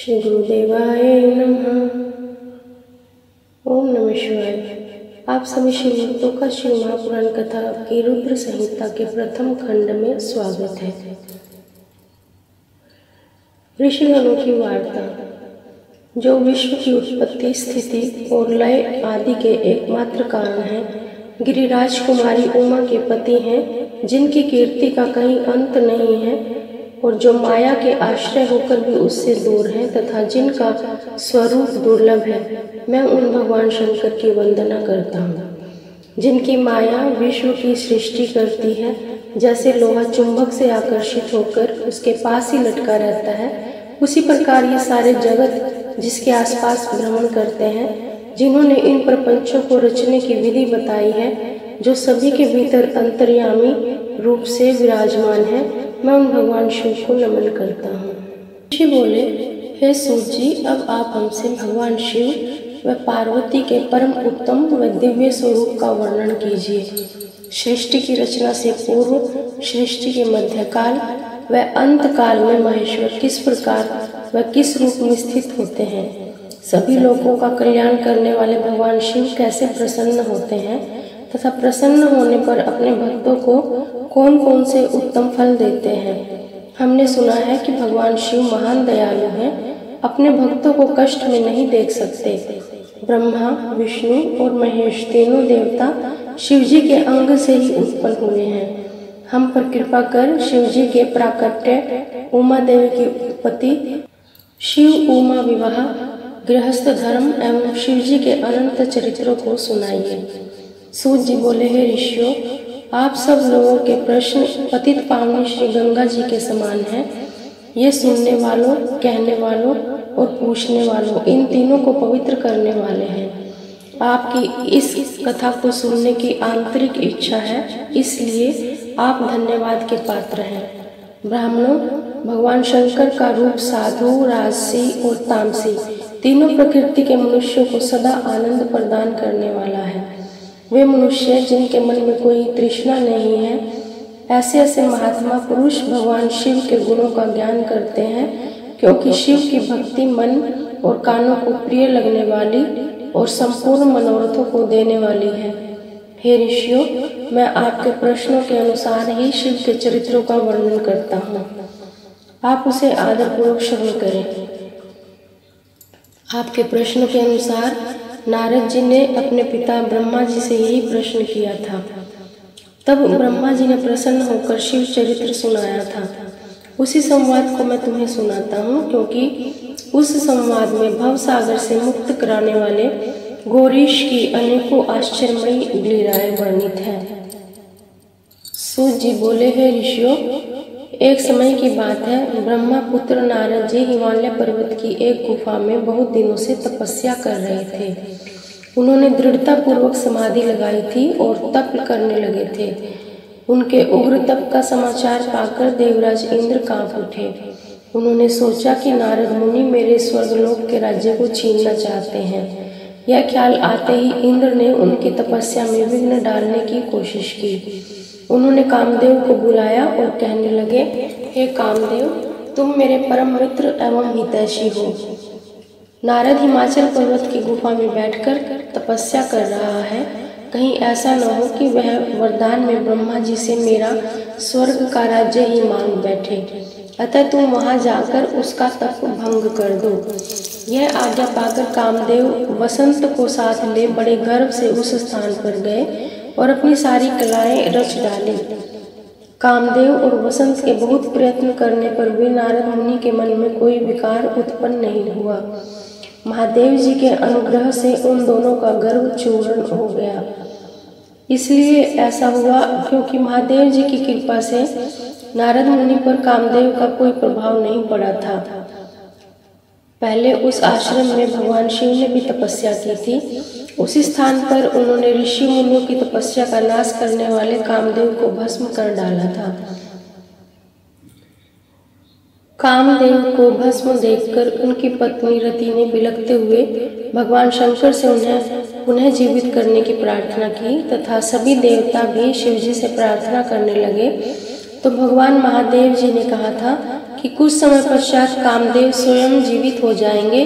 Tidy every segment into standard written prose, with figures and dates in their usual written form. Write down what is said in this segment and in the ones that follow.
श्री गुरुदेवाय नमः। ओम नमः शिवाय। आप सभी शिव भक्तों का शिव महापुराण कथा की रुद्र संहिता के प्रथम खंड में स्वागत है। ऋषिगणों की वार्ता, जो विश्व की उत्पत्ति, स्थिति और लय आदि के एकमात्र कारण हैं, गिरिराज कुमारी उमा के पति हैं, जिनकी कीर्ति का कहीं अंत नहीं है और जो माया के आश्रय होकर भी उससे दूर हैं तथा जिनका स्वरूप दुर्लभ है, मैं उन भगवान शंकर की वंदना करता हूँ, जिनकी माया विश्व की सृष्टि करती है। जैसे लोहा चुंबक से आकर्षित होकर उसके पास ही लटका रहता है, उसी प्रकार ये सारे जगत जिसके आसपास भ्रमण करते हैं, जिन्होंने इन प्रपंचों को रचने की विधि बताई है, जो सभी के भीतर अंतर्यामी रूप से विराजमान है, मैं उन भगवान शिव को नमन करता हूँ। ऋषि बोले, हे सूत जी, अब आप हमसे भगवान शिव व पार्वती के परम उत्तम व दिव्य स्वरूप का वर्णन कीजिए। सृष्टि की रचना से पूर्व, सृष्टि के मध्यकाल व अंत काल में महेश्वर किस प्रकार व किस रूप में स्थित होते हैं। सभी लोगों का कल्याण करने वाले भगवान शिव कैसे प्रसन्न होते हैं तथा प्रसन्न होने पर अपने भक्तों को कौन कौन से उत्तम फल देते हैं। हमने सुना है कि भगवान शिव महान दयालु हैं, अपने भक्तों को कष्ट में नहीं देख सकते। ब्रह्मा, विष्णु और महेश तीनों देवता शिव जी के अंग से ही उत्पन्न हुए हैं। हम पर कृपा कर शिव जी के प्राकट्य, उमा देवी की उत्पत्ति, शिव उमा विवाह, गृहस्थ धर्म एवं शिव जी के अनंत चरित्रों को सुनाइए। सूत जी बोले, हे ऋषियों, आप सब लोगों के प्रश्न पतित पावनी श्री गंगा जी के समान हैं। ये सुनने वालों, कहने वालों और पूछने वालों, इन तीनों को पवित्र करने वाले हैं। आपकी इस कथा को सुनने की आंतरिक इच्छा है, इसलिए आप धन्यवाद के पात्र हैं। ब्राह्मणों, भगवान शंकर का रूप साधु, राजसी और तामसी तीनों प्रकृति के मनुष्यों को सदा आनंद प्रदान करने वाला है। वे मनुष्य जिनके मन में कोई तृष्णा नहीं है, ऐसे महात्मा पुरुष भगवान शिव के गुणों का ज्ञान करते हैं, क्योंकि शिव की भक्ति मन और कानों को प्रिय लगने वाली और संपूर्ण मनोरथों को देने वाली है। हे ऋषियों, मैं आपके प्रश्नों के अनुसार ही शिव के चरित्रों का वर्णन करता हूँ। आप उसे आदरपूर्वक श्रवण करें। आपके प्रश्नों के अनुसार नारद जी ने अपने पिता ब्रह्मा जी से यही प्रश्न किया था। तब ब्रह्मा जी ने प्रसन्न होकर शिव चरित्र सुनाया था। उसी संवाद को मैं तुम्हें सुनाता हूँ, क्योंकि उस संवाद में भव सागर से मुक्त कराने वाले गौरीश की अनेकों आश्चर्यमयी लीलाएं वर्णित हैं। सूत जी बोले, हे ऋषियों, एक समय की बात है, ब्रह्मा पुत्र नारद जी हिमालय पर्वत की एक गुफा में बहुत दिनों से तपस्या कर रहे थे। उन्होंने दृढ़ता पूर्वक समाधि लगाई थी और तप करने लगे थे। उनके उग्र तप का समाचार पाकर देवराज इंद्र कांप उठे। उन्होंने सोचा कि नारद मुनि मेरे स्वर्गलोक के राज्य को छीनना चाहते हैं। यह ख्याल आते ही इंद्र ने उनकी तपस्या में विघ्न डालने की कोशिश की। उन्होंने कामदेव को बुलाया और कहने लगे, हे कामदेव, तुम मेरे परम मित्र एवं हितैषी हो। नारद हिमाचल पर्वत की गुफा में बैठकर तपस्या कर रहा है। कहीं ऐसा न हो कि वह वरदान में ब्रह्मा जी से मेरा स्वर्ग का राज्य ही मांग बैठे। अतः तुम वहां जाकर उसका तप भंग कर दो। यह आज्ञा पाकर कामदेव वसंत को साथ ले बड़े गर्व से उस स्थान पर गए और अपनी सारी कलाएं रच डाली। कामदेव और वसंत के बहुत प्रयत्न करने पर भी नारद मुनि के मन में कोई विकार उत्पन्न नहीं हुआ। महादेव जी के अनुग्रह से उन दोनों का गर्व चूर्ण हो गया। इसलिए ऐसा हुआ क्योंकि महादेव जी की कृपा से नारद मुनि पर कामदेव का कोई प्रभाव नहीं पड़ा था। पहले उस आश्रम में भगवान शिव ने भी तपस्या की थी। उसी स्थान पर उन्होंने ऋषि मुनियों की तपस्या का नाश करने वाले कामदेव को भस्म कर डाला था। कामदेव को भस्म देखकर उनकी पत्नी रति ने बिलखते हुए भगवान शंकर से उन्हें पुनः जीवित करने की प्रार्थना की तथा सभी देवता भी शिव जी से प्रार्थना करने लगे। तो भगवान महादेव जी ने कहा था कि कुछ समय पश्चात कामदेव स्वयं जीवित हो जाएंगे,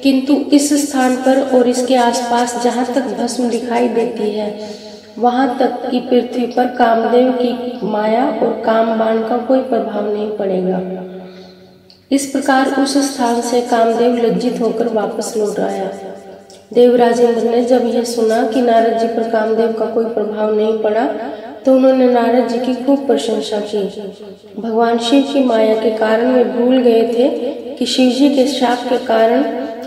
किंतु इस स्थान पर और इसके आसपास जहाँ तक भस्म दिखाई देती है वहाँ तक की पृथ्वी पर कामदेव की माया और काम बाण का कोई प्रभाव नहीं पड़ेगा। इस प्रकार उस स्थान से कामदेव लज्जित होकर वापस लौट आया। देवराज इंद्र ने जब यह सुना कि नारद जी पर कामदेव का कोई प्रभाव नहीं पड़ा तो उन्होंने नारद जी की खूब प्रशंसा की। भगवान शिव की माया के कारण वे भूल गए थे कि शिव जी के शाप के कारण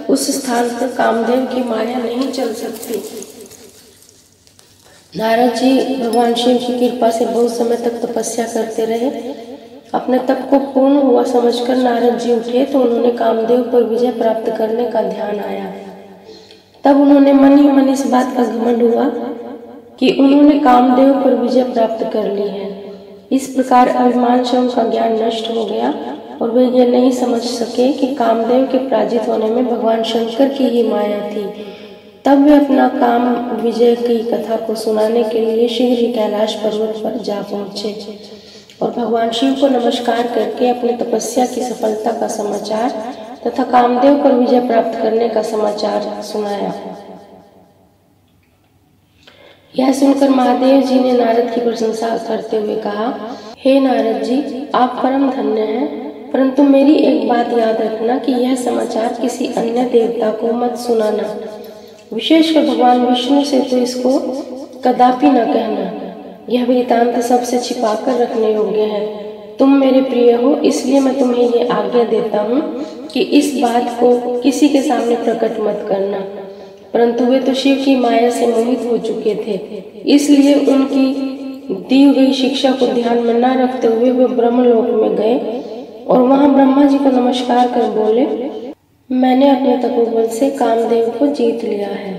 उस स्थान पर कामदेव की माया नहीं चल सकती। नारद जी भगवान शिव की कृपा से बहुत समय तक तपस्या करते रहे। अपने तप को पूर्ण हुआ समझकर नारद जी उठे तो उन्होंने कामदेव पर विजय प्राप्त करने का ध्यान आया। तब उन्होंने मन ही मन इस बात का घमंड हुआ कि उन्होंने कामदेव पर विजय प्राप्त कर ली है। इस प्रकार अभिमान से उनका ज्ञान नष्ट हो गया और वे ये नहीं समझ सके कि कामदेव के पराजित होने में भगवान शंकर की ही माया थी। तब वे अपना काम विजय की कथा को सुनाने के लिए शीघ्र ही कैलाश पर्वत पर जा पहुंचे और भगवान शिव को नमस्कार करके अपनी तपस्या की सफलता का समाचार तथा कामदेव पर विजय प्राप्त करने का समाचार सुनाया। यह सुनकर महादेव जी ने नारद की प्रशंसा करते हुए कहा, हे नारद जी, आप परम धन्य हैं, परंतु मेरी एक बात याद रखना कि यह समाचार किसी अन्य देवता को मत सुनाना, विशेषकर भगवान विष्णु से तो इसको कदापि न कहना। यह वृत्तांत सबसे छिपाकर रखने योग्य है। तुम मेरे प्रिय हो, इसलिए मैं तुम्हें ये आज्ञा देता हूँ कि इस बात को किसी के सामने प्रकट मत करना। परंतु वे तो शिव की माया से मोहित हो चुके थे, इसलिए उनकी दी गई शिक्षा को ध्यान में न रखते हुए वे ब्रह्मलोक में गए और वहां ब्रह्मा जी को नमस्कार कर बोले, मैंने अपने तपोबल से कामदेव को जीत लिया है।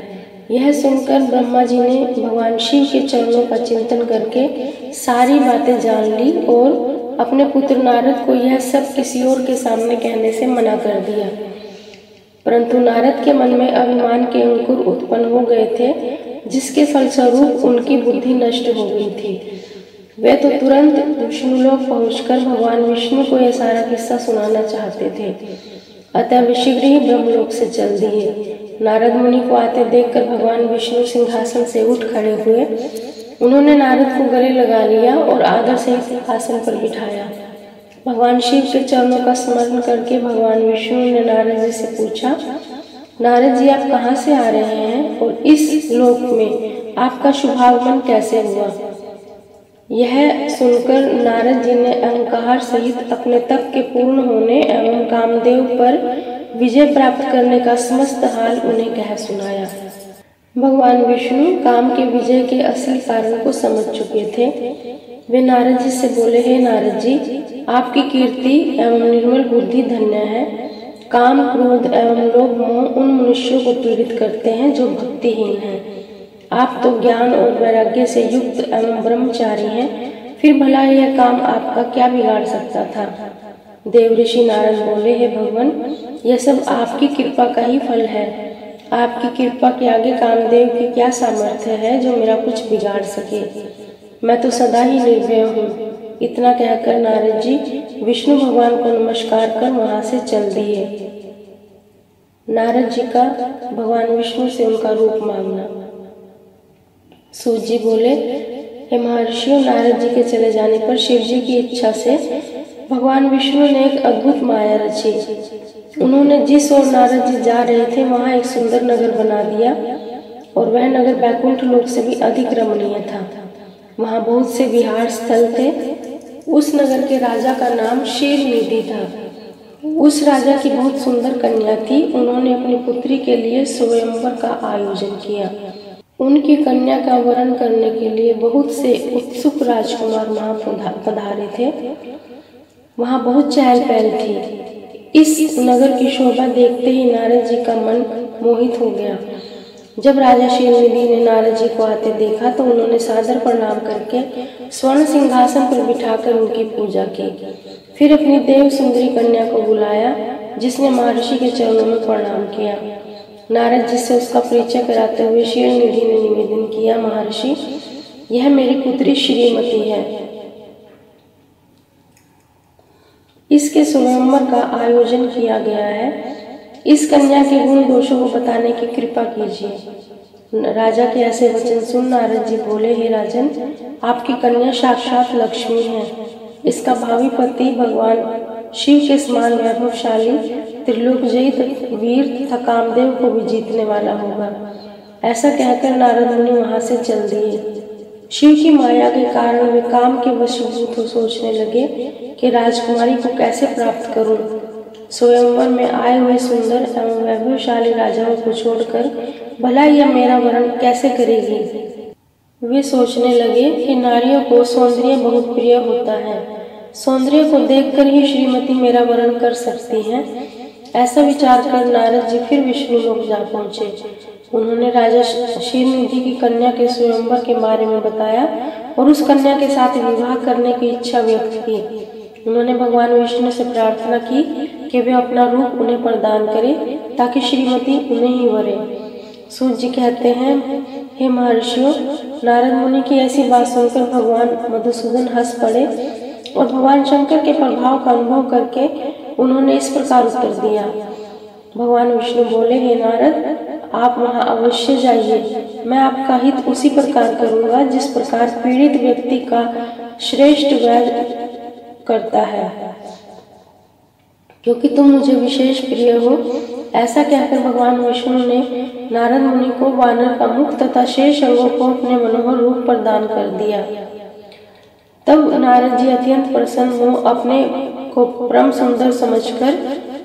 यह सुनकर ब्रह्मा जी ने भगवान शिव के चरणों का चिंतन करके सारी बातें जान ली और अपने पुत्र नारद को यह सब किसी और के सामने कहने से मना कर दिया। परंतु नारद के मन में अभिमान के अंकुर उत्पन्न हो गए थे, जिसके फलस्वरूप उनकी बुद्धि नष्ट हो गई थी। वे तो तुरंत विष्णुलोक पहुंचकर भगवान विष्णु को यह सारा किस्सा सुनाना चाहते थे, अतः वे शीघ्र ही ब्रह्मलोक से चल दिए। नारद मुनि को आते देखकर भगवान विष्णु सिंहासन से उठ खड़े हुए। उन्होंने नारद को गले लगा लिया और आदर से आसन पर बिठाया। भगवान शिव के चरणों का स्मरण करके भगवान विष्णु ने नारद जी से पूछा, नारद जी, आप कहाँ से आ रहे हैं और इस लोक में आपका शुभागमन कैसे हुआ? यह सुनकर नारद जी ने अहंकार सहित अपने तप के पूर्ण होने एवं कामदेव पर विजय प्राप्त करने का समस्त हाल उन्हें कह सुनाया। भगवान विष्णु काम के विजय के असली कारण को समझ चुके थे। वे नारद जी से बोले, हे नारद जी, आपकी कीर्ति एवं निर्मल बुद्धि धन्य है। काम, क्रोध एवं लोभ मोह उन मनुष्यों को पीड़ित करते हैं जो भक्तिहीन हैं। आप तो ज्ञान और वैराग्य से युक्त एवं ब्रह्मचारी हैं, फिर भला यह काम आपका क्या बिगाड़ सकता था? देव ऋषि नारद बोले, हे भगवान, यह सब आपकी कृपा का ही फल है। आपकी कृपा के आगे कामदेव की क्या सामर्थ्य है जो मेरा कुछ बिगाड़ सके? मैं तो सदा ही निर्भय हूँ। इतना कहकर नारद जी विष्णु भगवान को नमस्कार कर वहां से चल दिए। नारद जी का भगवान विष्णु से उनका रूप मांगना। सूत जी बोले, हे महर्षियों, नारद जी के चले जाने पर शिव जी की इच्छा से भगवान विष्णु ने एक अद्भुत माया रची। उन्होंने जिस ओर नारद जी जा रहे थे वहां एक सुंदर नगर बना दिया और वह नगर बैकुंठ लोक से भी अधिक रमणीय था। वहां बहुत से विहार स्थल थे। उस नगर के राजा का नाम शीलनिधि था। उस राजा की बहुत सुंदर कन्या थी। उन्होंने अपनी पुत्री के लिए स्वयंवर का आयोजन किया। उनकी कन्या का वरण करने के लिए बहुत से उत्सुक राजकुमार वहां पधारे थे। वहां बहुत चहल पहल थी। इस नगर की शोभा देखते ही नारद जी का मन मोहित हो गया। जब राजा शीलनिधि ने नारद जी को आते देखा तो उन्होंने सादर प्रणाम करके स्वर्ण सिंहासन पर बिठाकर उनकी पूजा की। फिर अपनी देव सुंदरी कन्या को बुलाया, जिसने महर्षि के चरणों में प्रणाम किया। नारद जी से उसका परिचय कराते हुए शीलनिधि ने निवेदन किया, महर्षि, यह मेरी पुत्री श्रीमती है। इसके स्वयंवर का आयोजन किया गया है। इस कन्या के गुण दोषों को बताने की कृपा कीजिए। राजा के ऐसे वचन सुन नारद जी बोले, हे राजन, आपकी कन्या साक्षात लक्ष्मी है। इसका भावी पति भगवान शिव के समान वैभवशाली, त्रिलोकजयी वीर तथा कामदेव को भी जीतने वाला होगा। ऐसा कहकर नारद मुनि वहां से चल दिए। शिव की माया के कारण वे काम के वशीभूत हो सोचने लगे कि राजकुमारी को कैसे प्राप्त करूं। स्वयंवर में आए हुए सुंदर एवं वैभवशाली राजाओं को छोड़कर भला यह मेरा वरण कैसे करेगी। वे सोचने लगे कि नारियों को सौंदर्य बहुत प्रिय होता है, सौंदर्य को देखकर ही श्रीमती मेरा वरण कर सकती हैं। ऐसा विचार कर नारद जी फिर विष्णु लोक जा पहुंचे। उन्होंने राजा क्षीरनिधि की कन्या के स्वयंवर के बारे में बताया और उस कन्या के साथ विवाह करने की इच्छा व्यक्त की। उन्होंने भगवान विष्णु से प्रार्थना की कि वे अपना रूप उन्हें प्रदान करें ताकि श्रीमती उन्हें ही वरे। सूत जी कहते हैं, हे महर्षियों, नारद मुनि की ऐसी बात सुनकर भगवान मधुसूदन हंस पड़े और भगवान शंकर के प्रभाव का अनुभव करके उन्होंने इस प्रकार उत्तर दिया। भगवान विष्णु बोले, हे नारद, आप वहां अवश्य जाइए। मैं आपका हित उसी प्रकार करूंगा जिस प्रकार पीड़ित व्यक्ति का श्रेष्ठ वैद्य करता है, क्योंकि तुम मुझे विशेष प्रिय हो। ऐसा कहकर भगवान विष्णु ने नारद मुनि को वानर का मुख तथा शेष अंगों को अपने मनोहर रूप प्रदान कर दिया। तब नारद जी अत्यंत प्रसन्न हो अपने को परम सुंदर समझकर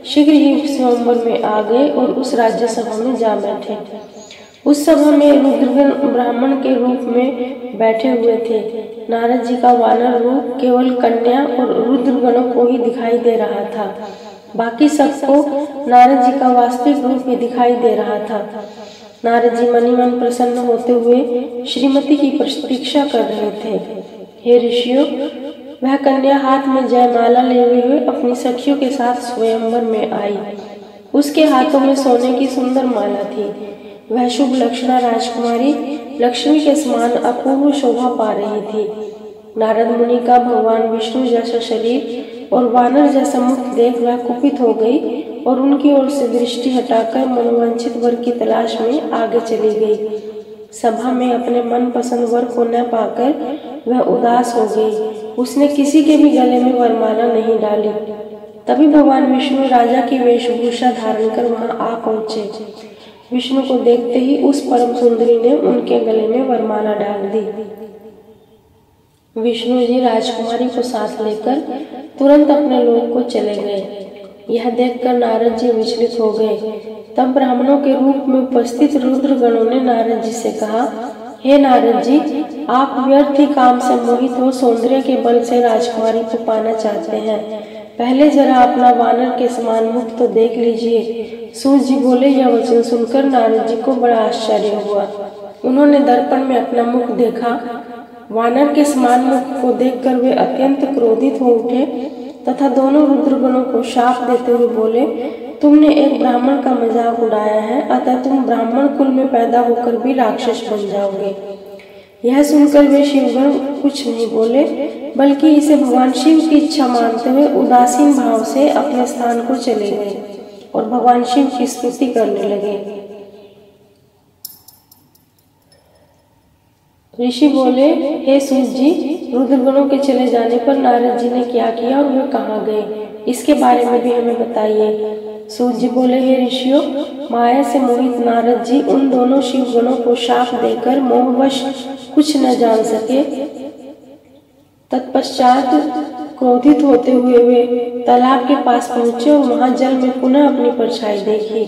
शीघ्र ही स्वयंवर में आ गए और उस राज्य सभा में जा बैठे। उस सभा में रुद्रगण ब्राह्मण के रूप में बैठे हुए थे। नारद जी का वानर रूप केवल कन्या और रुद्रगणों को ही दिखाई दे रहा था, बाकी सबको नारद जी का वास्तविक रूप ही दिखाई दे रहा था। नारद जी मनी मन प्रसन्न होते हुए श्रीमती की प्रतीक्षा कर रहे थे। हे ऋषियों, वह कन्या हाथ में जयमाला लिए हुए अपनी सखियों के साथ स्वयंवर में आई। उसके हाथों में सोने की सुंदर माला थी। वह शुभ लक्षणा राजकुमारी लक्ष्मी के समान अपूर्व शोभा पा रही थी। नारद मुनि का भगवान विष्णु जैसा शरीर और वानर जैसा मुख देख वह कुपित हो गई और उनकी ओर से दृष्टि हटाकर मनोवांछित वर की तलाश में आगे चली गई। सभा में अपने मन पसंद वर को न पाकर वह उदास हो गई। उसने किसी के भी गले में वरमाला नहीं डाली। तभी भगवान विष्णु राजा की वेशभूषा धारण कर वहां आ पहुंचे। विष्णु को देखते ही उस परम सुंदरी ने उनके गले में वरमाला डाल दी। विष्णु जी राजकुमारी को साथ लेकर तुरंत अपने लोक को चले गए। यह देखकर नारद जी विचलित हो गए। तब ब्राह्मणों के रूप में उपस्थित रुद्रगणों ने नारद जी से कहा, हे नारद जी, आप व्यर्थ ही काम से मोहित हो सौंदर्य के बल से राजकुमारी को पाना चाहते हैं। पहले जरा अपना वानर के समान मुख तो देख लीजिए। सूत जी बोले। यह वचन सुनकर नारद जी को बड़ा आश्चर्य हुआ। उन्होंने दर्पण में अपना मुख देखा। वानर के समान मुख को देखकर वे अत्यंत क्रोधित हो उठे तथा दोनों रुद्रगणों को शाप देते हुए बोले, तुमने एक ब्राह्मण का मजाक उड़ाया है, अतः तुम ब्राह्मण कुल में पैदा होकर भी राक्षस बन जाओगे। यह सुनकर वे शिवगण कुछ नहीं बोले, बल्कि इसे भगवान शिव की इच्छा मानते हुए उदासीन भाव से अपने स्थान को चले गए और भगवान शिव की स्तुति करने लगे। ऋषि बोले, हे सूत जी, रुद्रगणों के चले जाने पर नारद जी ने क्या किया और वे कहाँ गए, इसके बारे में भी हमें बताइए। सूत जी बोले, हे ऋषियों, माया से मोहित नारद जी उन दोनों शिवगणों को शाप देकर मोहवश कुछ न जान सके। तत्पश्चात क्रोधित होते हुए वे तालाब के पास पहुंचे और वहां जल में पुनः अपनी परछाई देखी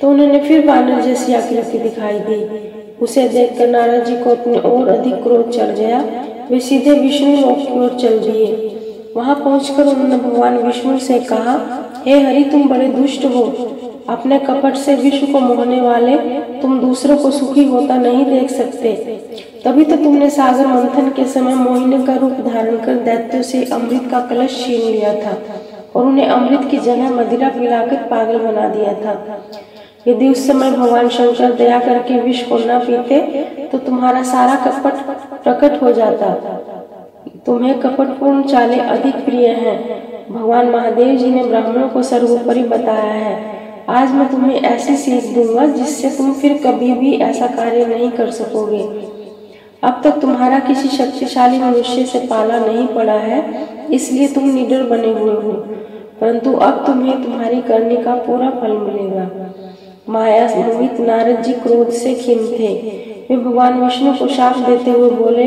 तो उन्होंने फिर वानर जैसी आकृति दिखाई दी। उसे देखकर नारद जी को अपने और अधिक क्रोध चढ़ गया। वे सीधे विष्णु लोक की ओर चल दिए। वहां पहुंचकर उन्होंने भगवान विष्णु से कहा, हे हरि, तुम बड़े दुष्ट हो। अपने कपट से विश्व को मोहने वाले तुम दूसरों को सुखी होता नहीं देख सकते। तभी तो तुमने सागर मंथन के समय मोहिनी का रूप धारण कर दैत्यों से अमृत का कलश छीन लिया था और उन्हें अमृत की जगह मदिरा पिलाकर पागल बना दिया था। यदि उस समय भगवान शंकर दया करके विष को न पीते तो तुम्हारा सारा कपट प्रकट हो जाता। तुम्हें कपटपूर्ण चालें अधिक प्रिय हैं। भगवान महादेव जी ने ब्राह्मणों को सर्वोपरि बताया है। आज मैं तुम्हें ऐसी सीख दूंगा जिससे तुम फिर कभी भी ऐसा कार्य नहीं कर सकोगे। अब तक तुम्हारा किसी शक्तिशाली मनुष्य से पाला नहीं पड़ा है, इसलिए तुम निडर बने हुए हो, परंतु अब तुम्हें तुम्हारी करने का पूरा फल मिलेगा। माया मोहित नारद जी क्रोध से खिन्न थे। वे भगवान विष्णु को शाप देते हुए बोले,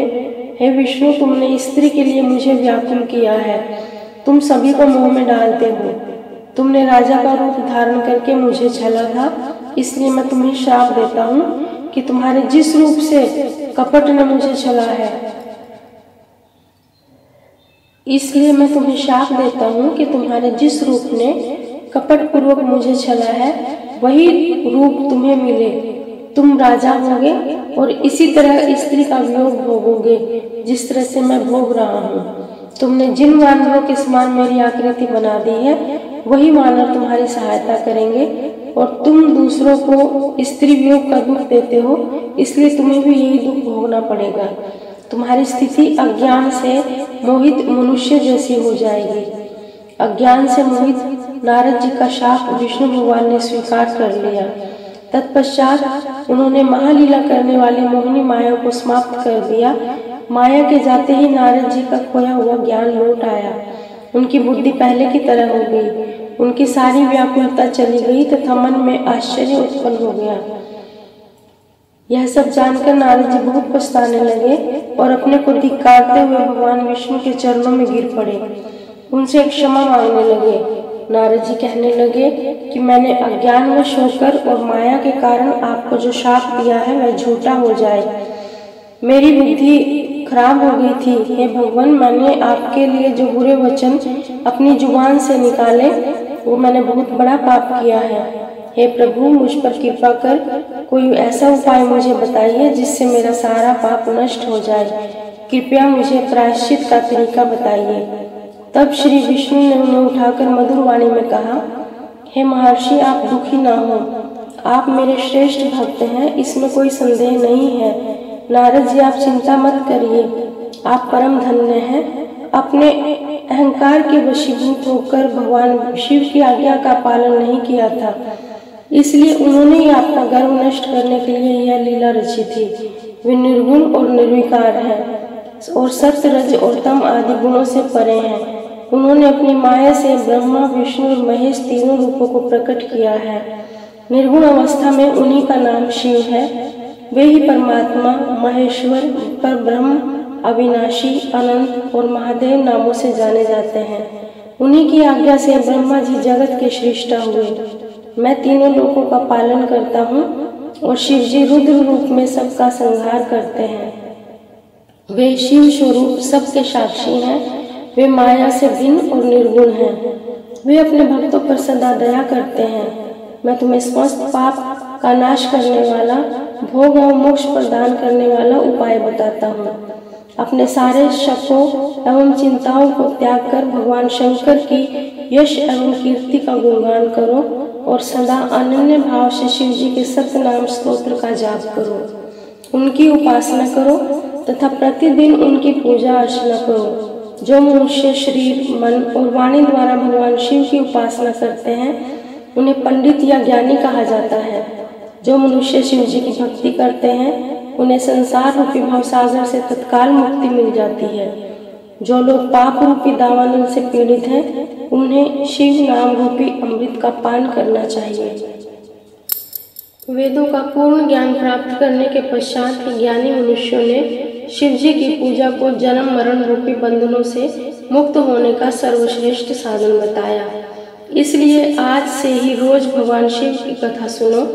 हे विष्णु, तुमने स्त्री के लिए मुझे व्याकुल किया है, तुम सभी को मोह में डालते हो। तुमने राजा का रूप धारण करके मुझे छला था, इसलिए मैं तुम्हें श्राप देता हूँ कि तुम्हारे जिस रूप से कपट ने मुझे छला है, इसलिए मैं तुम्हें श्राप देता हूँ कि तुम्हारे जिस रूप ने कपट पूर्वक मुझे छला है, वही रूप तुम्हें मिले। तुम राजा होगे और इसी तरह स्त्री का वियोग भोगोगे जिस तरह से मैं भोग रहा हूँ। तुमने जिन वानरों के समान मेरी आकृति बना दी है, वही वानर तुम्हारी सहायता करेंगे, और तुम दूसरों को स्त्री वियोग का दुख देते हो, इसलिए तुम्हें भी यही दुख भोगना पड़ेगा। तुम्हारी स्थिति अज्ञान से मोहित मनुष्य जैसी हो जाएगी। अज्ञान से मोहित नारद जी का शाप विष्णु भगवान ने स्वीकार कर लिया। तत्पश्चात उन्होंने महालीला करने वाली मोहिनी माया को समाप्त कर दिया। माया के जाते ही नारद जी का खोया हुआ ज्ञान लौट आया। उनकी बुद्धि पहले की तरह हो गई, उनकी सारी व्याकुलता चली गई तथा मन में आश्चर्य उत्पन्न हो गया। यह सब जानकर नारद जी बहुत पछताने लगे और अपने को धिक्कारते हुए भगवान विष्णु के चरणों में गिर पड़े, उनसे क्षमा मांगने लगे। नारद जी कहने लगे कि मैंने अज्ञानवश होकर और माया के कारण आपको जो शाप दिया है वह झूठा हो जाए। मेरी बुद्धि खराब हो गई थी। हे भगवान, मैंने आपके लिए जो बुरे वचन अपनी जुबान से निकाले, वो मैंने बहुत बड़ा पाप किया है। हे प्रभु, मुझ पर कृपा कर कोई ऐसा उपाय मुझे बताइए जिससे मेरा सारा पाप नष्ट हो जाए। कृपया मुझे प्रायश्चित का तरीका बताइए। तब श्री विष्णु ने उन्हें उठाकर मधुर वाणी में कहा, हे महर्षि, आप दुखी न हो, आप मेरे श्रेष्ठ भक्त हैं, इसमें कोई संदेह नहीं है। नारद जी, आप चिंता मत करिए, आप परम धन्य हैं। अपने अहंकार के वशीभूत होकर भगवान शिव की आज्ञा का पालन नहीं किया था, इसलिए उन्होंने ही आपका गर्व नष्ट करने के लिए यह लीला रची थी। वे निर्गुण और निर्विकार हैं और सत्य, रज और तम आदि गुणों से परे हैं। उन्होंने अपनी माया से ब्रह्मा, विष्णु और महेश तीनों रूपों को प्रकट किया है। निर्गुण अवस्था में उन्हीं का नाम शिव है। वे ही परमात्मा, महेश्वर, परब्रह्म, अविनाशी, अनंत और महादेव नामों से जाने जाते हैं। उन्हीं की आज्ञा से ब्रह्मा जी जगत के सृष्टा हुए। मैं तीनों लोकों का पालन करता हूँ और शिव जी रुद्र रूप में सबका संहार करते हैं। वे शिव स्वरूप सबके साक्षी हैं। वे माया से भिन्न और निर्गुण हैं। वे अपने भक्तों पर सदा दया करते हैं। मैं तुम्हें समस्त पाप का नाश करने वाला, भोग और मोक्ष प्रदान करने वाला उपाय बताता हूँ। अपने सारे शकों एवं चिंताओं को त्याग कर भगवान शंकर की यश एवं कीर्ति का गुणगान करो और सदा अनन्य भाव से शिव जी के सत्य नाम स्तोत्र का जाप करो। उनकी उपासना करो तथा प्रतिदिन उनकी पूजा अर्चना करो। जो मनुष्य शरीर, मन और वाणी द्वारा भगवान शिव की उपासना करते हैं, उन्हें पंडित या ज्ञानी कहा जाता है। जो मनुष्य शिव जी की भक्ति करते हैं, उन्हें संसार रूपी भवसागर से तत्काल मुक्ति मिल जाती है। जो लोग पाप रूपी दावानल से पीड़ित हैं, उन्हें शिव नाम रूपी अमृत का पान करना चाहिए। वेदों का पूर्ण ज्ञान प्राप्त करने के पश्चात ही ज्ञानी मनुष्यों ने शिव जी की पूजा को जन्म मरण रूपी बंधनों से मुक्त होने का सर्वश्रेष्ठ साधन बताया। इसलिए आज से ही रोज भगवान शिव की कथा सुनो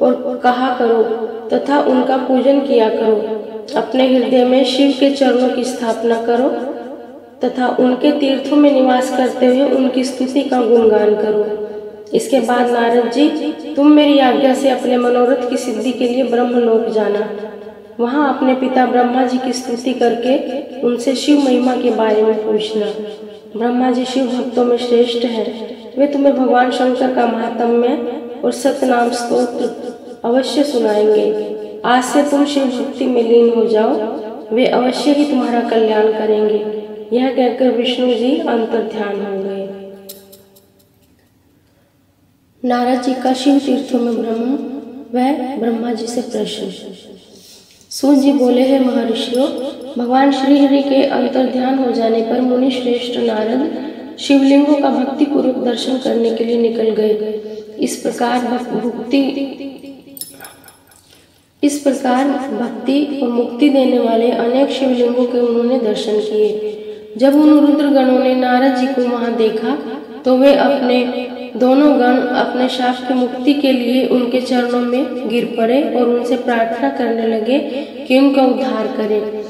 और कहा करो तथा उनका पूजन किया करो। अपने हृदय में शिव के चरणों की स्थापना करो तथा उनके तीर्थों में निवास करते हुए उनकी स्तुति का गुणगान करो। इसके बाद नारद जी, तुम मेरी आज्ञा से अपने मनोरथ की सिद्धि के लिए ब्रह्मलोक जाना। वहाँ अपने पिता ब्रह्मा जी की स्तुति करके उनसे शिव महिमा के बारे में पूछना। ब्रह्मा जी शिव भक्तों में श्रेष्ठ हैं। वे तुम्हें भगवान शंकर का महात्म्य और सतनाम स्तोत्र अवश्य सुनाएंगे। आज से तुम शिव भक्ति में लीन हो जाओ, वे अवश्य ही तुम्हारा कल्याण करेंगे। यह कहकर विष्णु जी अंतर्ध्यान हो गए। नारद जी का शिव तीर्थों में भ्रमण व ब्रह्मा जी से प्रश्न। सूत जी बोले, हैं महर्षियों, भगवान श्री हरि के अंतर्ध्यान हो जाने पर मुनि श्रेष्ठ नारद शिवलिंगों का भक्ति पूर्वक दर्शन करने के लिए निकल गए। इस प्रकार भक्ति और मुक्ति देने वाले अनेक शिवलिंगों के उन्होंने दर्शन किए। जब उन रुद्रगणों ने नारद जी को वहां देखा तो वे अपने दोनों गण अपने शाप की मुक्ति के लिए उनके चरणों में गिर पड़े और उनसे प्रार्थना करने लगे कि उनका उद्धार करें।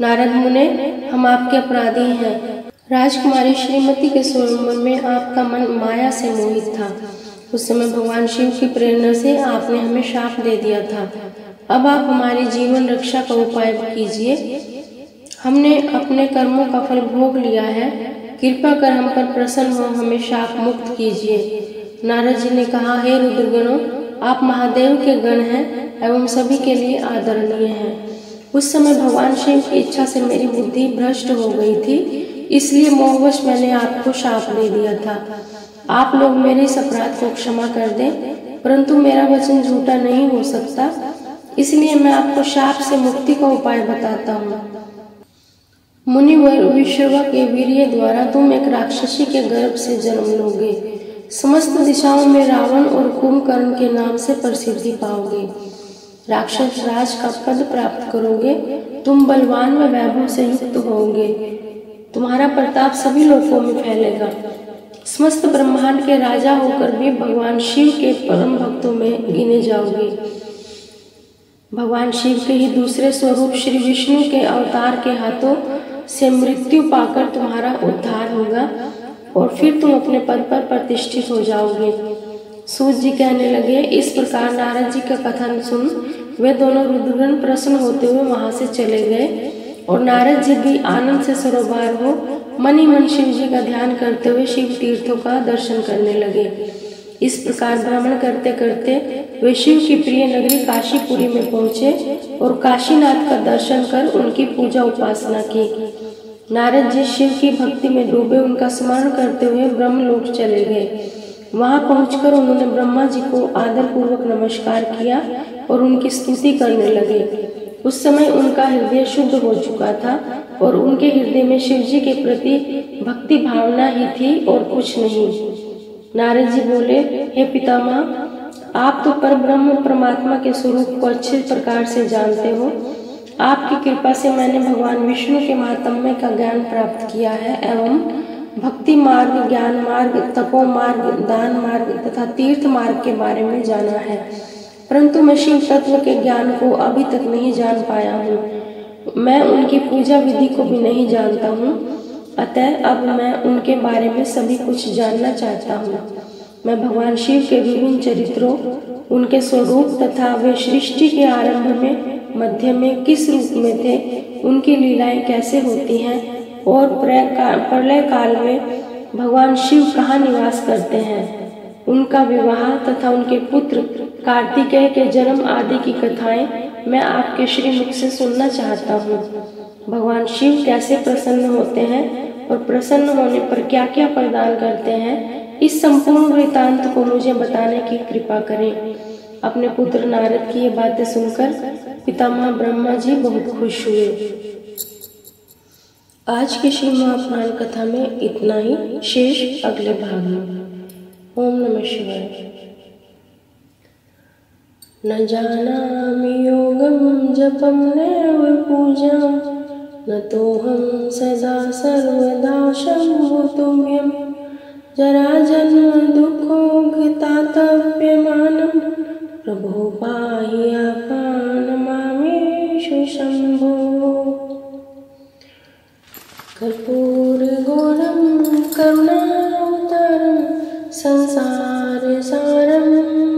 नारद मुने, हम आपके अपराधी हैं। राजकुमारी श्रीमती के स्वयंवर में आपका मन माया से मोहित था। उस समय भगवान शिव की प्रेरणा से आपने हमें शाप दे दिया था। अब आप हमारी जीवन रक्षा का उपाय कीजिए। हमने अपने कर्मों का फल भोग लिया है, कृपा कर हम पर प्रसन्न हो, हमें शाप मुक्त कीजिए। नारद जी ने कहा, हे रुद्रगणों, आप महादेव के गण हैं एवं सभी के लिए आदरणीय हैं। उस समय भगवान शिव की इच्छा से मेरी बुद्धि भ्रष्ट हो गई थी, इसलिए मोहवश मैंने आपको शाप दे दिया था। आप लोग मेरे इस अपराध को क्षमा कर दें, परंतु मेरा वचन झूठा नहीं हो सकता, इसलिए मैं आपको शाप से मुक्ति का उपाय बताता हूँ। मुनिवर विश्रवा के वीर्य द्वारा तुम एक राक्षसी के गर्भ से जन्म लोगे। समस्त दिशाओं में रावण और कुंभकर्ण के नाम से प्रसिद्धि पाओगे। राक्षस राज का पद प्राप्त करोगे। तुम बलवान व वैभव से युक्त होगे। तुम्हारा प्रताप सभी लोकों में फैलेगा। समस्त ब्रह्मांड के राजा होकर भी भगवान शिव के परम भक्तों में गिने जाओगे। भगवान शिव के ही दूसरे स्वरूप श्री विष्णु के अवतार के हाथों से मृत्यु पाकर तुम्हारा उद्धार होगा और फिर तुम अपने पद पर प्रतिष्ठित हो जाओगे। सूत जी कहने लगे, इस प्रकार नारद जी का कथन सुन वे दोनों रुद्रगण प्रसन्न होते हुए वहां से चले गए और नारद जी भी आनंद से सरोबार हो मन ही मन शिव जी का ध्यान करते हुए शिव तीर्थों का दर्शन करने लगे। इस प्रकार भ्रमण करते करते वे शिव की प्रिय नगरी काशीपुरी में पहुँचे और काशीनाथ का दर्शन कर उनकी पूजा उपासना की। नारद जी शिव की भक्ति में डूबे उनका स्मरण करते हुए ब्रह्मलोक चले गए। वहां पहुंचकर उन्होंने ब्रह्मा जी को आदर पूर्वक नमस्कार किया और उनकी स्तुति करने लगे। उस समय उनका हृदय शुद्ध हो चुका था और उनके हृदय में शिव जी के प्रति भक्ति भावना ही थी और कुछ नहीं। नारद जी बोले, हे पितामह, आप तो परब्रह्म परमात्मा के स्वरूप को अच्छे प्रकार से जानते हो। आपकी कृपा से मैंने भगवान विष्णु के महात्म्य का ज्ञान प्राप्त किया है एवं भक्ति मार्ग, ज्ञान मार्ग, तपो मार्ग, दान मार्ग तथा तीर्थ मार्ग के बारे में जाना है, परंतु मैं शिव तत्व के ज्ञान को अभी तक नहीं जान पाया हूँ। मैं उनकी पूजा विधि को भी नहीं जानता हूँ, अतः अब मैं उनके बारे में सभी कुछ जानना चाहता हूँ। मैं भगवान शिव के विभिन्न चरित्रों, उनके स्वरूप तथा वे सृष्टि के आरंभ में, मध्य में किस रूप में थे, उनकी लीलाएं कैसे होती हैं और प्रलय काल में भगवान शिव कहाँ निवास करते हैं, उनका विवाह तथा उनके पुत्र कार्तिकेय के जन्म आदि की कथाएं मैं आपके श्रीमुख से सुनना चाहता हूँ। भगवान शिव कैसे प्रसन्न होते हैं और प्रसन्न होने पर क्या क्या प्रदान करते हैं, इस संपूर्ण वृत्तांत को मुझे बताने की कृपा करें। अपने पुत्र नारद की ये बातें सुनकर पितामह ब्रह्मा जी बहुत खुश हुए। आज की श्री महापुराण कथा में इतना ही, शेष अगले भाग में। ओम नमः शिवाय। न जानामि योगं जपं नैव पूजां, न तोहं सदा सर्वदा शम्भो तुभ्यं। जराजन्म दुःखोऽघतातप्यमानं, प्रभो पाहि आपन्नमामेषु शम्भो। कर्पूरगौरं करुणावतारं, संसारसारं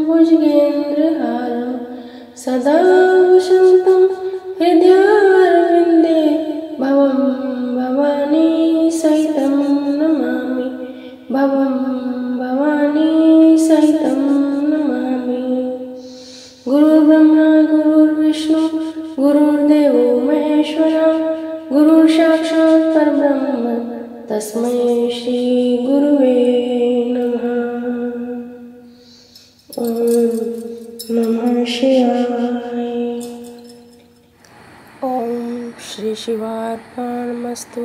भुजगेन्द्रहारं, सदा वसन्तं हृदयारविन्दे भवं भवानी सहितं नमामि, भवं भवानी सहितं नमामि। गुरुर्ब्रह्मा गुरुर्विष्णु गुरुर्देवो महेश्वरः, गुरुः साक्षात् परब्रह्म तस्मै श्री गुरुवे नमः। नमः शिवाय। ओम श्री शिवार्पणमस्तु।